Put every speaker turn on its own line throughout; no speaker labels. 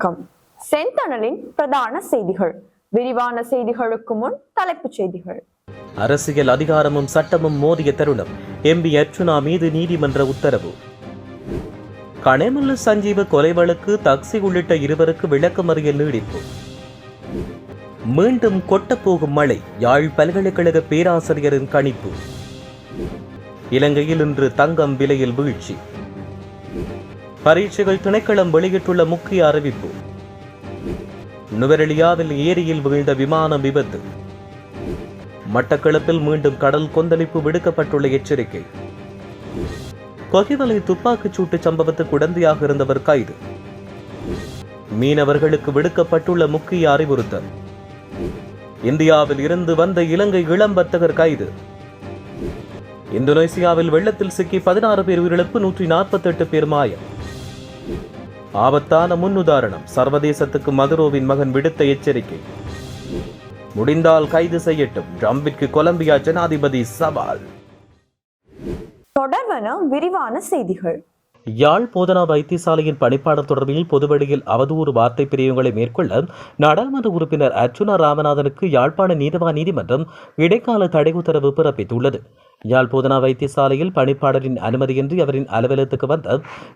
வணக்கம். செந்தணலின் பிரதான செய்திகள். விரிவான செய்திகளுக்கு முன் தலைப்புச் செய்திகள்.
அரசியல் அதிகாரமும் சட்டமும் மோதிய தருணம். எம்பி அர்ச்சுனா மீது நீதிமன்ற உத்தரவு. கனேமுல்ல சஞ்சீவ கொலை வழக்கு தக்சி உள்ளிட்ட இருவருக்கு விளக்கமறியல் நீடிப்பு. மீண்டும் கொட்டப்போகும் மழை. யாழ் பல்கலைக்கழக பேராசிரியரின் கணிப்பு. இலங்கையில் இன்று தங்கம் விலையில் வீழ்ச்சி. பரீட்சைகள் திணைக்களம் வெளியிட்டுள்ள முக்கிய அறிவிப்பு. நுவரெலியாவில் ஏரியில் வீழ்ந்த விமானம் விபத்து. மட்டக்களப்பில் மீண்டும் கடல் கொந்தளிப்பு விடுக்கப்பட்டுள்ள எச்சரிக்கை. கொகிவலை துப்பாக்கிச் சூட்டு சம்பவத்துக்கு உடந்தையாக இருந்தவர் கைது. மீனவர்களுக்கு விடுக்கப்பட்டுள்ள முக்கிய அறிவுறுத்தல். இந்தியாவில் இருந்து வந்த இலங்கை இளம் வர்த்தகர் கைது. இந்தோனேசியாவில் வெள்ளத்தில் சிக்கி 16 பேர் உயிரிழப்பு, 148 பேர் மாயம். ஆபத்தான முன்னுதாரணம். சர்வதேசத்துக்கு மதுரோவின் மகன் விடுத்த எச்சரிக்கை. முடிந்தால் கைது செய்யட்டும். ட்ரம்பிற்கு கொலம்பியா ஜனாதிபதி சவால்.
தொடர்வன விரிவான செய்திகள்.
யாழ் போதனா வைத்தியசாலையின் பணிப்பாளர் தொடர்பில் பொதுவெளியில் அவதூறு வார்த்தை பிரிவுகளை மேற்கொள்ள நாடாளுமன்ற உறுப்பினர் அர்ச்சுனா ராமநாதனுக்கு யாழ்ப்பாண நீதவான் நீதிமன்றம் இடைக்கால தடை உத்தரவு பிறப்பித்துள்ளது. யாழ் போதனா வைத்தியசாலையில் பணிப்பாளரின் அனுமதியின்றி அவரின் அலுவலகத்துக்கு வந்த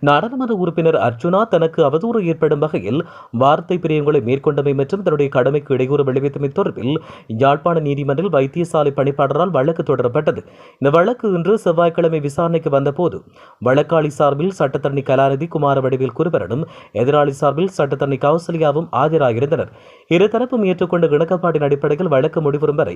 நாடாளுமன்ற உறுப்பினர் அர்ச்சுனா தனக்கு அவதூறு ஏற்படும் வகையில் வார்த்தை பிரிவுகளை மேற்கொண்டமை மற்றும் தன்னுடைய கடமைக்கு இடையூறு விளைவித்தமை தொடர்பில் யாழ்ப்பாண நீதிமன்றில் வைத்தியசாலை பணிப்பாளரால் வழக்கு தொடரப்பட்டது. இந்த வழக்கு இன்று செவ்வாய்க்கிழமை விசாரணைக்கு வந்தபோது வழக்காளி சார்பில் சட்டத்தரணி கலாநிதி குமாரவடிவேல் குருபரனும் எதிராளி சார்பில் சட்டத்தரணி கௌசல்யாவும் ஆஜராகியிருந்தனர். இருதரப்பும் ஏற்றுக்கொண்ட இணக்கப்பாட்டின் அடிப்படையில் வழக்கு முடிவரும் வரை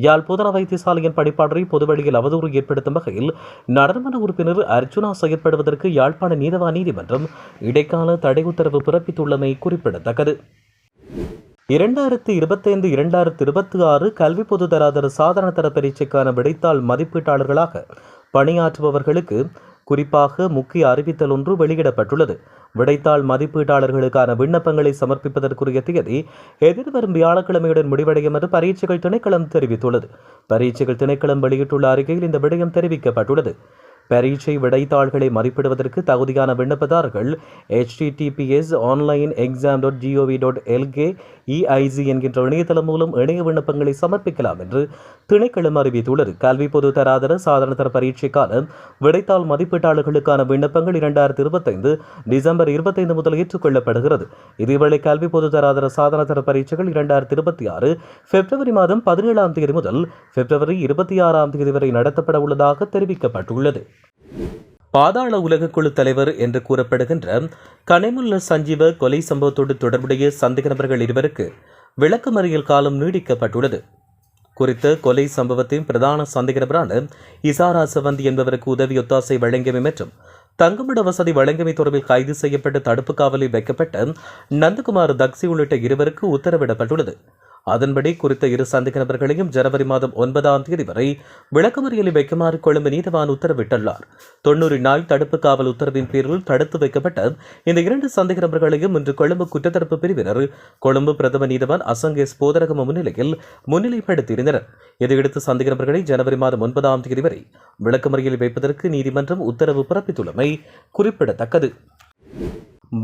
யாழ் போதனா வைத்தியசாலையின் பணிப்பாளரை பொதுவெளியில் அவதூறு ஏற்படுத்தும் வகையில் நாடாளுமன்ற உறுப்பினர் அர்ச்சுனா செயற்படுவதற்கு யாழ்ப்பாண நீதவான் நீதிமன்றம் இடைக்கால தடை உத்தரவு பிறப்பித்துள்ளமை குறிப்பிடத்தக்கது. 2025-2026 கல்வி பொதுதராதர சாதாரண தர பரீட்சைக்கான விடைத்தாள் மதிப்பீட்டாளர்களாக பணியாற்றுபவர்களுக்கு குறிப்பாக முக்கிய அறிவித்தல் ஒன்று வெளியிடப்பட்டுள்ளது. விடைத்தாள் மதிப்பீட்டாளர்களுக்கான விண்ணப்பங்களை சமர்ப்பிப்பதற்குரிய தேதி எதிர்வரும் வியாழக்கிழமையுடன் முடிவடையும் என்று பரீட்சைகள் திணைக்களம் தெரிவித்துள்ளது. பரீட்சைகள் திணைக்களம் வெளியிட்டுள்ள அறிக்கையில் இந்த விடயம் தெரிவிக்கப்பட்டுள்ளது. பரீட்சை விடைத்தாள்களை மதிப்பிடுவதற்கு தகுதியான விண்ணப்பதாரர்கள் https://online-exam.gov.lk/EIC என்கின்ற இணையதளம் மூலம் இணைய விண்ணப்பங்களை சமர்ப்பிக்கலாம் என்று திணைக்களம் அறிவித்துள்ளது. கல்வி பொது தராதர சாதாரண தர பரீட்சைக்கான விடைத்தாள் மதிப்பீட்டாளர்களுக்கான விண்ணப்பங்கள் 2025 டிசம்பர் 25 முதல் ஏற்றுக்கொள்ளப்படுகிறது. இதேவேளை கல்வி பொது தராதர சாதாரண தர பரீட்சைகள் 2026 பிப்ரவரி மாதம் 17ஆம் தேதி முதல் பிப்ரவரி 26ஆம் தேதி வரை நடத்தப்பட உள்ளதாக தெரிவிக்கப்பட்டுள்ளது. பாதாள உலக குழு தலைவர் என்று கூறப்படுகின்ற கனேமுல்ல சஞ்சீவ கொலை சம்பவத்தோடு தொடர்புடைய சந்தேக நபர்கள் இருவருக்கு விளக்கமறியல் காலம் நீடிக்கப்பட்டுள்ளது. குறித்த கொலை சம்பவத்தின் பிரதான சந்தேக நபரான இசாரா சவந்தி என்பவருக்கு உதவி ஒத்தாசை வழங்கியமை மற்றும் தங்குமிட வசதி வழங்கியமை தொடர்பில் கைது செய்யப்பட்டு தடுப்பு காவலில் வைக்கப்பட்ட நந்தகுமார் தக்சி உள்ளிட்ட இருவருக்கு உத்தரவிடப்பட்டுள்ளது. அதன்படி குறித்த இரு சந்தேக நபர்களையும் ஜனவரி மாதம் 9ஆம் தேதி வரை விளக்கமறியலில் வைக்குமாறு கொழும்பு நீதவான் உத்தரவிட்டுள்ளார். 90 நாள் தடுப்பு காவல் உத்தரவின் பேரில் தடுத்து வைக்கப்பட்ட இந்த இரண்டு சந்தேக நபர்களையும் இன்று கொழும்பு குற்றத்தடுப்பு பிரிவினர் கொழும்பு பிரதம நீதவான் அசங்கேஸ் போதரகம முன்னிலையில் முன்னிலைப்படுத்தியிருந்தனர். இதையடுத்து சந்தேக நபர்களை ஜனவரி மாதம் 9ஆம் தேதி வரை விளக்கமறியலில் வைப்பதற்கு நீதிமன்றம் உத்தரவு பிறப்பித்துள்ளமை குறிப்பிடத்தக்கது.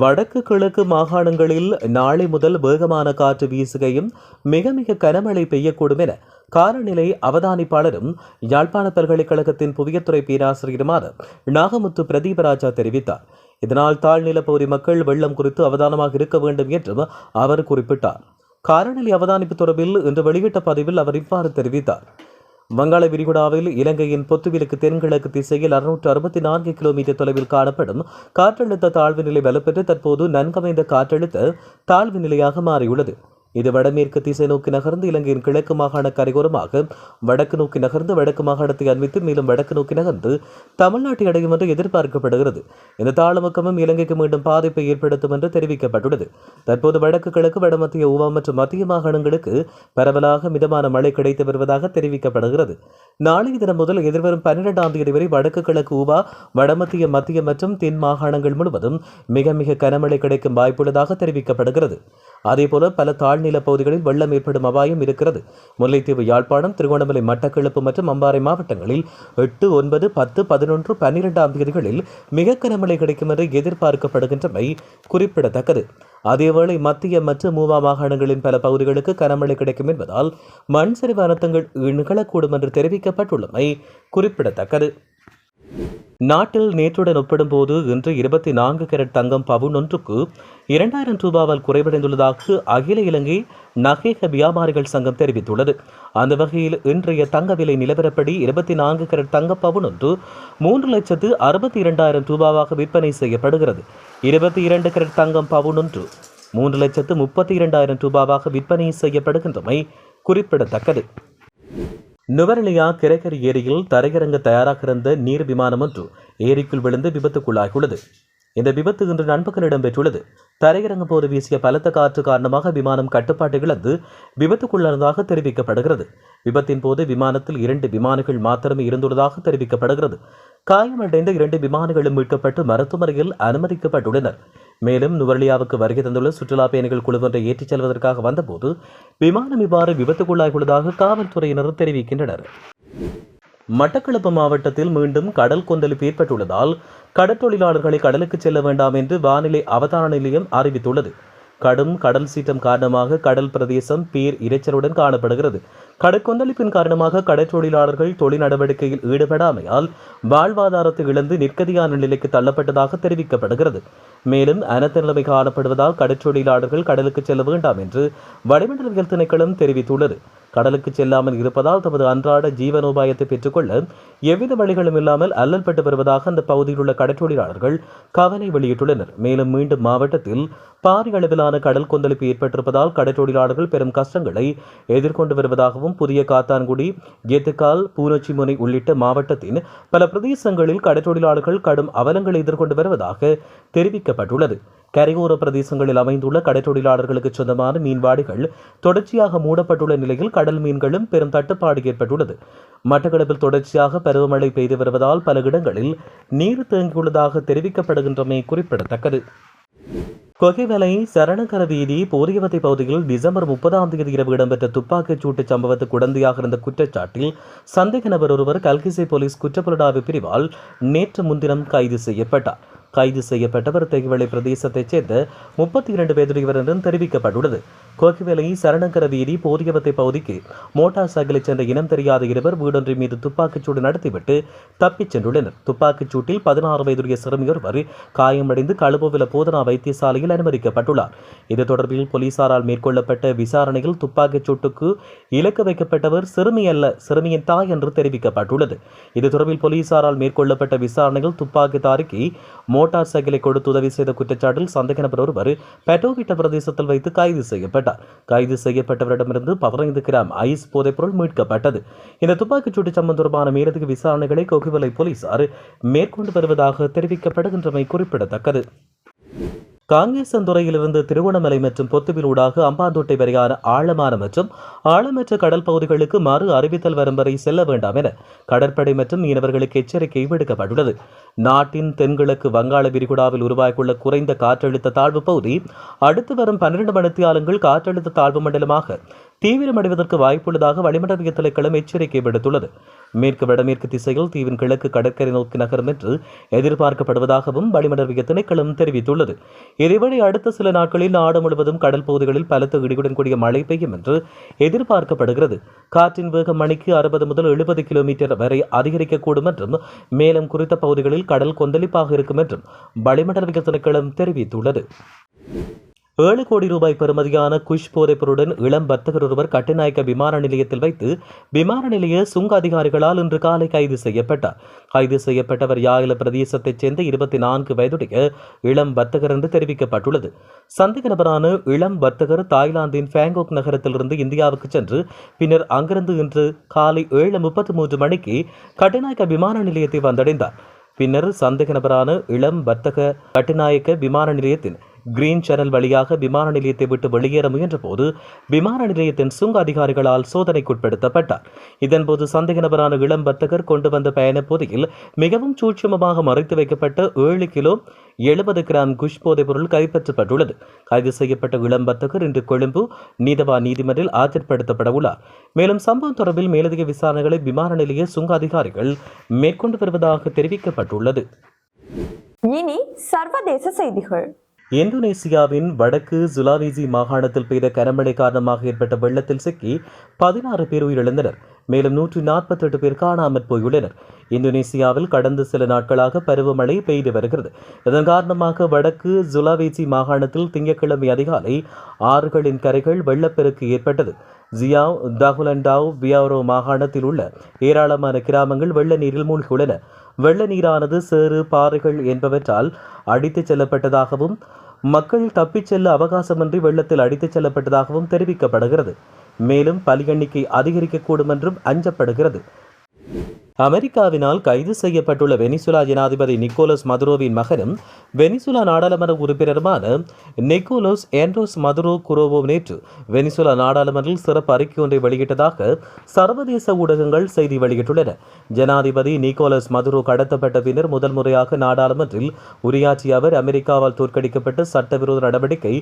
வடக்கு கிழக்கு மாகாணங்களில் நாளை முதல் வேகமான காற்று வீசுகையும் மிக மிக கனமழை பெய்யக்கூடும் என காலநிலை அவதானிப்பாளரும் யாழ்ப்பாண பல்கலைக்கழகத்தின் புவியத்துறை பேராசிரியருமான நாகமுத்து பிரதீபராஜா தெரிவித்தார். இதனால் தாழ்நிலப்பகுதி மக்கள் வெள்ளம் குறித்து அவதானமாக இருக்க வேண்டும் என்றும் அவர் குறிப்பிட்டார். காலநிலை அவதானிப்பு தொடர்பில் இன்று வெளியிட்ட பதிவில் அவர் இவ்வாறு தெரிவித்தார். வங்காள விரிகுடாவில் இலங்கையின் பொத்துவிலுக்கு தென்கிழக்கு திசையில் 664 கிலோமீட்டர் தொலைவில் காணப்படும் காற்றழுத்த தாழ்வு நிலை வலுப்பெற்று தற்போது நன்கமைந்த காற்றழுத்த தாழ்வு நிலையாக மாறியுள்ளது. இது வடமேற்கு திசை நோக்கி நகர்ந்து இலங்கையின் கிழக்கு மாகாண கரையோரமாக வடக்கு நோக்கி நகர்ந்து வடக்கு மாகாணத்தை அண்மித்து மேலும் வடக்கு நோக்கி நகர்ந்து தமிழ்நாட்டை அடையும் என்று எதிர்பார்க்கப்படுகிறது. இந்த தாழ்முக்கமும் இலங்கைக்கு மீண்டும் பாதிப்பை ஏற்படுத்தும் என்று தெரிவிக்கப்பட்டுள்ளது. தற்போது வடக்கு கிழக்கு வடமத்திய ஊவா மற்றும் மத்திய மாகாணங்களுக்கு பரவலாக மிதமான மழை கிடைத்து வருவதாக தெரிவிக்கப்படுகிறது. நாளைய தினம் முதல் எதிர்வரும் 12ஆம் தேதி வரை வடக்கு கிழக்கு ஊவா வடமத்திய மத்திய மற்றும் தென் மாகாணங்கள் முழுவதும் மிக மிக கனமழை கிடைக்கும் வாய்ப்புள்ளதாக தெரிவிக்கப்படுகிறது. அதேபோல பல தாழ்நில பகுதிகளில் வெள்ளம் ஏற்படும் அபாயம் இருக்கிறது. முல்லைத்தீவு, யாழ்ப்பாணம், திருகோணமலை, மட்டக்களப்பு மற்றும் அம்பாறை மாவட்டங்களில் 8, 9, 10, 11, 12ஆம் தேதிகளில் மிக கனமழை கிடைக்கும் என்று எதிர்பார்க்கப்படுகின்றமை குறிப்பிடத்தக்கது. அதேவேளை மத்திய மற்றும் மூவா மாகாணங்களின் பல பகுதிகளுக்கு கனமழை கிடைக்கும் என்பதால் மண் சரிவு அனர்த்தங்கள் நிகழக்கூடும் என்று தெரிவிக்கப்பட்டுள்ளமை குறிப்பிடத்தக்கது. நாட்டில் நேற்றுடன் ஒப்பிடும்போது இன்று 24 கேரட் தங்கம் பவுன் ஒன்றுக்கு 2000 ரூபாவால் குறைவடைந்துள்ளதாக அகில இலங்கை நகைக வியாபாரிகள் சங்கம் தெரிவித்துள்ளது. அந்த வகையில் இன்றைய தங்க விலை நிலவரப்படி 24 கேரட் தங்க பவுன் ஒன்று 3,62,000 ரூபாவாக விற்பனை செய்யப்படுகிறது. 22 கேரட் தங்கம் பவுன் ஒன்று 3,32,000 ரூபாவாக விற்பனை செய்யப்படுகின்றமை குறிப்பிடத்தக்கது. நுவரெலியா கிரகரி ஏரியில் தரையிறங்க தயாராக இருந்த நீர் விமானம் ஒன்று ஏரிக்குள் விழுந்து விபத்துக்குள்ளாகியுள்ளது. இந்த விபத்து இன்று நண்பகல் இடம்பெற்றுள்ளது. தரையிறங்கும் போது வீசிய பலத்த காற்று காரணமாக விமானம் கட்டுப்பாட்டை இழந்து விபத்துக்குள்ளானதாக தெரிவிக்கப்படுகிறது. விபத்தின் போது விமானத்தில் 2 விமானிகள் மாத்திரமே இருந்துள்ளதாக தெரிவிக்கப்படுகிறது. காயமடைந்த 2 விமானிகளும் மீட்கப்பட்டு மருத்துவமனையில் அனுமதிக்கப்பட்டுள்ளனர். மேலும் நுவரெலியாவுக்கு வருகை தந்துள்ள சுற்றுலா பயணிகள் குழு ஒன்றை ஏற்றிச் செல்வதற்காக வந்தபோது விமானம் இவ்வாறு விபத்துக்குள்ளாகியுள்ளதாக காவல்துறையினர் தெரிவிக்கின்றனர். மட்டக்களப்பு மாவட்டத்தில் மீண்டும் கடல் கொந்தளிப்பு ஏற்பட்டுள்ளதால் கடற்றொழிலாளர்களை கடலுக்கு செல்ல வேண்டாம் என்று வானிலை அவதார நிலையம் அறிவித்துள்ளது. கடும் கடல் சீற்றம் காரணமாக கடல் பிரதேசம் பேர் இரைச்சலுடன் காணப்படுகிறது. கடற்கொந்தளிப்பின் காரணமாக கடற்றொழிலாளர்கள் தொழில் நடவடிக்கையில் ஈடுபடாமையால் வாழ்வாதாரத்தை இழந்து நிற்கதியான நிலைக்கு தள்ளப்பட்டதாக தெரிவிக்கப்படுகிறது. மேலும் அனர்த்த நிலைமை காணப்படுவதால் கடற்றொழிலாளர்கள் கடலுக்கு செல்ல வேண்டாம் என்று வளிமண்டலவியல் திணைக்களம் தெரிவித்துள்ளது. கடலுக்கு செல்லாமல் இருப்பதால் தமது அன்றாட ஜீவனோபாயத்தை பெற்றுக்கொள்ள எவ்வித வழிகளும் இல்லாமல் அல்லல்பட்டு வருவதாக அந்த பகுதியில் உள்ள கடற்றொழிலாளர்கள் கவலை வெளியிட்டுள்ளனர். மேலும் மீண்டும் மாவட்டத்தில் பாரிய அளவிலான கடல் கொந்தளிப்பு ஏற்பட்டிருப்பதால் கடற்றொழிலாளர்கள் பெரும் கஷ்டங்களை எதிர்கொண்டு வருவதாகவும் புதிய காத்தான்குடி, ஏத்துக்கால், பூனச்சிமுனை உள்ளிட்ட மாவட்டத்தின் பல பிரதேசங்களில் கடற்றொழிலாளர்கள் கடும் அவலங்களை எதிர்கொண்டு வருவதாக தெரிவிக்கப்பட்டுள்ளது. கரையோர பிரதேசங்களில் அமைந்துள்ள கடற்றொழிலாளர்களுக்கு சொந்தமான மீன்வாடிகள் தொடர்ச்சியாக மூடப்பட்டுள்ள நிலையில் கடல் மீன்களும் பெரும் தட்டுப்பாடு ஏற்பட்டுள்ளது. மட்டக்களப்பில் தொடர்ச்சியாக பருவமழை பெய்து வருவதால் பல இடங்களில் நீர் தேங்கியுள்ளதாக தெரிவிக்கப்படுகின்றமை குறிப்பிடத்தக்கது. கொகிவலை சரணகர வீதி போரியவத்தை பகுதியில் டிசம்பர் 30ஆம் தேதி இரவு இடம்பெற்ற துப்பாக்கிச் சூட்டு சம்பவத்துக்கு உடந்தையாக இருந்த குற்றச்சாட்டில் சந்தேக நபர் ஒருவர் கல்கிசை போலீஸ் குற்றப்புலனாய்வு பிரிவால் நேற்று முன்தினம் கைது செய்யப்பட்டார். கைது செய்யப்பட்டவர் தெகிவளை பிரதேசத்தைச் சேர்ந்த 32 வயதுடையவர் என்றும் தெரிவிக்கப்பட்டுள்ளது. கொகிவலை சரணகர வீதி போரியவத்தை பகுதிக்கு மோட்டார் சைக்கிளைச் சென்ற இனம் தெரியாத இருவர் வீடொன்றின் மீது துப்பாக்கிச்சூடு நடத்திவிட்டு தப்பிச் சென்றுள்ளனர். துப்பாக்கிச் சூட்டில் 16 வயதுடைய சிறுமியொருவர் காயமடைந்து களுபோவில போதனா வைத்தியசாலையில் அனுமதிக்கப்பட்டுள்ளார். இது தொடர்பில் போலீசாரால் மேற்கொள்ளப்பட்ட விசாரணையில் துப்பாக்கிச் சூட்டுக்கு இலக்கு வைக்கப்பட்டவர் சிறுமி அல்ல, சிறுமியின் தாய் என்று தெரிவிக்கப்பட்டுள்ளது. இது தொடர்பில் போலீசாரால் மேற்கொள்ளப்பட்ட விசாரணையில் துப்பாக்கிதாரிக்கு மோட்டார் சைக்கிளை கொடுத்து உதவி செய்த குற்றச்சாட்டில் சந்தேக நபர் ஒருவர் பெட்டோவிட்ட பிரதேசத்தில் வைத்து கைது செய்யப்பட்டார். கைது செய்யப்பட்டவரிடமிருந்து 15 கிராம் ஐஸ் போதைப்பொருள் மீட்கப்பட்டது. இந்த துப்பாக்கிச் சூட்டு சம்பந்தம் தொடர்பான மேலதிக விசாரணைகளை கொகிவலை போலீசார் மேற்கொண்டு வருவதாக தெரிவிக்கப்படுகின்றமை குறிப்பிடத்தக்கது. காங்கேசன்துறையிலிருந்து திருகோணமலை மற்றும் பொத்துவிலூடாக அம்பாந்தோட்டை வரையான ஆழமான மற்றும் ஆழமற்ற கடல் பகுதிகளுக்கு மறு அறிவித்தல் வரும் வரை செல்ல வேண்டாம் என கடற்படை மற்றும் மீனவர்களுக்கு எச்சரிக்கை விடுக்கப்பட்டுள்ளது. நாட்டின் தென்கிழக்கு வங்காள விரிகுடாவில் உருவாகியுள்ள குறைந்த காற்றழுத்த தாழ்வு பகுதி அடுத்து வரும் 12 மணித்தியாலங்கள் காற்றழுத்த தாழ்வு மண்டலமாக தீவிரமடைவதற்கு வாய்ப்புள்ளதாக வளிமண்டலவியல் திணைக்களம் எச்சரிக்கை விடுத்துள்ளது. மேற்கு வடமேற்கு திசையில் தீவின் கிழக்கு கடற்கரை நோக்கி நகரும் என்று எதிர்பார்க்கப்படுவதாகவும் வளிமண்டலவியல் திணைக்களம் தெரிவித்துள்ளது. இதேவேளை அடுத்த சில நாட்களில் நாடு முழுவதும் கடல் பகுதிகளில் பலத்த இடியுடன் கூடிய மழை பெய்யும் என்று எதிர்பார்க்கப்படுகிறது. காற்றின் வேகம் மணிக்கு 60 முதல் 70 கிலோமீட்டர் வரை அதிகரிக்கக்கூடும் என்றும் மேலும் குறித்த பகுதிகளில் கடல் கொந்தளிப்பாக இருக்கும் என்றும் வளிமண்டலவியல் திணைக்களம் தெரிவித்துள்ளது. 7 கோடி ரூபாய் பெறுமதியான குஷ் போதைப்பொருளுடன் இளம் வர்த்தகர் ஒருவர் கட்டுநாயக்க விமான நிலையத்தில் வைத்து விமான நிலைய சுங்க அதிகாரிகளால் இன்று காலை கைது செய்யப்பட்டார். கைது செய்யப்பட்டவர் யாயில பிரதேசத்தைச் சேர்ந்த 24 வயதுடைய இளம் வர்த்தகர் என்று தெரிவிக்கப்பட்டுள்ளது. சந்தேக நபரான இளம் வர்த்தகர் தாய்லாந்தின் பேங்காக் நகரத்திலிருந்து இந்தியாவுக்கு சென்று பின்னர் அங்கிருந்து இன்று காலை 7:33 மணிக்கு கட்டுநாயக்க விமான நிலையத்தை வந்தடைந்தார். பின்னர் சந்தேக நபரான இளம் வர்த்தக கட்டுநாயக்க விமான நிலையத்தின் கிரீன் சேனல் வழியாக விமான நிலையத்தை விட்டு வெளியேற முயன்றபோது விமான நிலையத்தின் சுங்க அதிகாரிகளால் சோதனைக்குட்படுத்தப்பட்டார். இதன்போது சந்தேக நபரான இளம் வர்த்தகர் கொண்டு வந்த பயணப் போதையில் மிகவும் சூட்சமமாக மறைத்து வைக்கப்பட்ட 7 கிலோ 70 கிராம் குஷ் போதைப் பொருள் கைப்பற்றப்பட்டுள்ளது. கைது செய்யப்பட்ட இளம் வர்த்தகர் இன்று கொழும்பு நீதவான் நீதிமன்றில் ஆஜர்படுத்தப்பட உள்ளார். மேலும் சம்பவம் தொடர்பில் மேலதிக விசாரணைகளை விமான நிலைய சுங்க அதிகாரிகள் மேற்கொண்டு வருவதாக தெரிவிக்கப்பட்டுள்ளது.
இனி சர்வதேச செய்திகள்.
இந்தோனேசியாவின் வடக்கு சுலாவேசி மாகாணத்தில் பெய்த கனமழை காரணமாக ஏற்பட்ட வெள்ளத்தில் சிக்கி 16 பேர் உயிரிழந்தனர். மேலும் 148 பேர் காணாமற் போயுள்ளனர். இந்தோனேசியாவில் கடந்த சில நாட்களாக பருவமழை பெய்து வருகிறது. இதன் காரணமாக வடக்கு சுலாவேசி மாகாணத்தில் திங்கட்கிழமை அதிகாலை ஆறுகளின் கரைகள் வெள்ளப்பெருக்கு ஏற்பட்டது. ஜியாவ், தகுலண்டாவ், வியாரோ மாகாணத்தில் உள்ள ஏராளமான கிராமங்கள் வெள்ள நீரில் மூழ்கியுள்ளன. வெள்ள நீரானது சேறு, பாறைகள் என்பவற்றால் அடித்துச் செல்லப்பட்டதாகவும் மக்கள் தப்பிச் செல்ல அவகாசமின்றி வெள்ளத்தில் அடித்துச் செல்லப்பட்டதாகவும் தெரிவிக்கப்படுகிறது. மேலும் பலி எண்ணிக்கை அதிகரிக்கக்கூடும் என்றும் அஞ்சப்படுகிறது. அமெரிக்காவினால் கைது செய்யப்பட்டுள்ள வெனிசுலா ஜனாதிபதி நிக்கோலஸ் மதுரோவின் மகனும் வெனிசுலா நாடாளுமன்ற உறுப்பினருமான நிக்கோலஸ் ஆண்ட்ரோஸ் மதுரோ குரோவோ நேற்று வெனிசுலா நாடாளுமன்றில் சிறப்பு அறிக்கை ஒன்றை வெளியிட்டதாக சர்வதேச ஊடகங்கள் செய்தி வெளியிட்டுள்ளன. ஜனாதிபதி நிக்கோலஸ் மதுரோ கடத்தப்பட்ட பின்னர் முதல் முறையாக நாடாளுமன்றில் உரையாற்றிய அவர் அமெரிக்காவால் தோற்கடிக்கப்பட்ட சட்டவிரோத நடவடிக்கை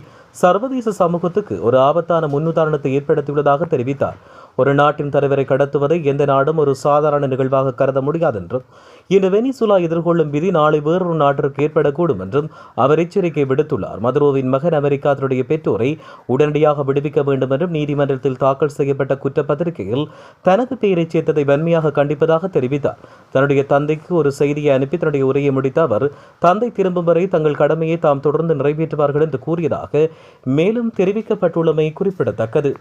சர்வதேச சமூகத்துக்கு ஒரு ஆபத்தான முன்னுதாரணத்தை ஏற்படுத்தியுள்ளதாக தெரிவித்தார். ஒரு நாட்டின் தலைவரை கடத்துவதை எந்த நாடும் ஒரு சாதாரண நிகழ்வாக கருத முடியாது என்றும் இன்று வெனிசுலா எதிர்கொள்ளும் விதி நாளை வேறொரு நாட்டிற்கு ஏற்படக்கூடும் என்றும் அவர் எச்சரிக்கை விடுத்துள்ளார். மதுரோவின் மகன் அமெரிக்கா தன்னுடைய பெற்றோரை உடனடியாக விடுவிக்க வேண்டும் என்றும் நீதிமன்றத்தில் தாக்கல் செய்யப்பட்ட குற்றப்பத்திரிகையில் தனது பெயரை சேர்த்ததை வன்மையாக கண்டிப்பதாக தெரிவித்தார். தன்னுடைய தந்தைக்கு ஒரு செய்தியை அனுப்பி தன்னுடைய உரையை முடித்த அவர் தந்தை திரும்பும் வரை தங்கள் கடமையை தாம் தொடர்ந்து நிறைவேற்றுவார்கள் என்று கூறியதாக மேலும் தெரிவிக்கப்பட்டுள்ளமை குறிப்பிடத்தக்கது.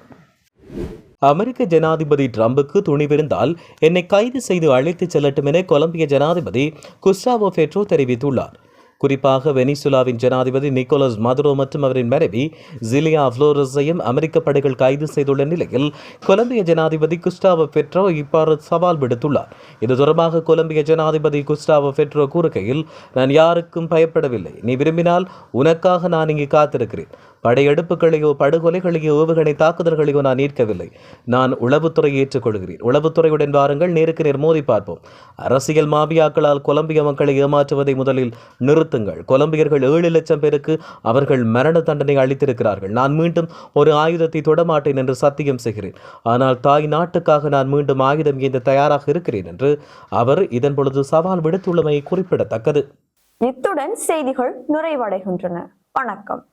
அமெரிக்க ஜனாதிபதி ட்ரம்புக்கு துணிவிருந்தால் என்னை கைது செய்து அழைத்துச் செல்லட்டும் என கொலம்பிய ஜனாதிபதி குஸ்டாவோ பெட்ரோ தெரிவித்துள்ளார். குறிப்பாக வெனிசுலாவின் ஜனாதிபதி நிக்கோலஸ் மதுரோ மற்றும் அவரின் மனைவி ஜிலியா ஃப்ளோரஸையும் அமெரிக்க படைகள் கைது செய்துள்ள நிலையில் கொலம்பிய ஜனாதிபதி குஸ்டாவோ பெட்ரோ இவ்வாறு சவால் விடுத்துள்ளார். இது தொடர்பாக கொலம்பிய ஜனாதிபதி குஸ்டாவோ பெட்ரோ கூறுகையில், நான் யாருக்கும் பயப்படவில்லை. நீ விரும்பினால் உனக்காக நான் இங்கு காத்திருக்கிறேன். படையெடுப்புகளையோ படுகொலைகளையோ ஏவுகணை தாக்குதல்களையோ நான் ஏற்கவில்லை. நான் உளவுத்துறையை ஏற்றுக்கொள்கிறேன். உளவுத்துறையுடன் வாருங்கள், நேருக்கு நேர் மோதி பார்ப்போம். அரசியல் மாபியாக்களால் கொலம்பிய மக்களை ஏமாற்றுவதை முதலில் நிறுத்துங்கள். கொலம்பியர்கள் 7 லட்சம் பேருக்கு அவர்கள் மரண தண்டனை அளித்திருக்கிறார்கள். நான் மீண்டும் ஒரு ஆயுதத்தை தொடமாட்டேன் என்று சத்தியம் செய்கிறேன். ஆனால் தாய் நாட்டுக்காக நான் மீண்டும் ஆயுதம் ஏந்த தயாராக இருக்கிறேன் என்று அவர் இதன் பொழுது சவால் விடுத்துள்ளமை குறிப்பிடத்தக்கது.
இத்துடன் செய்திகள் நிறைவடைகின்றன. வணக்கம்.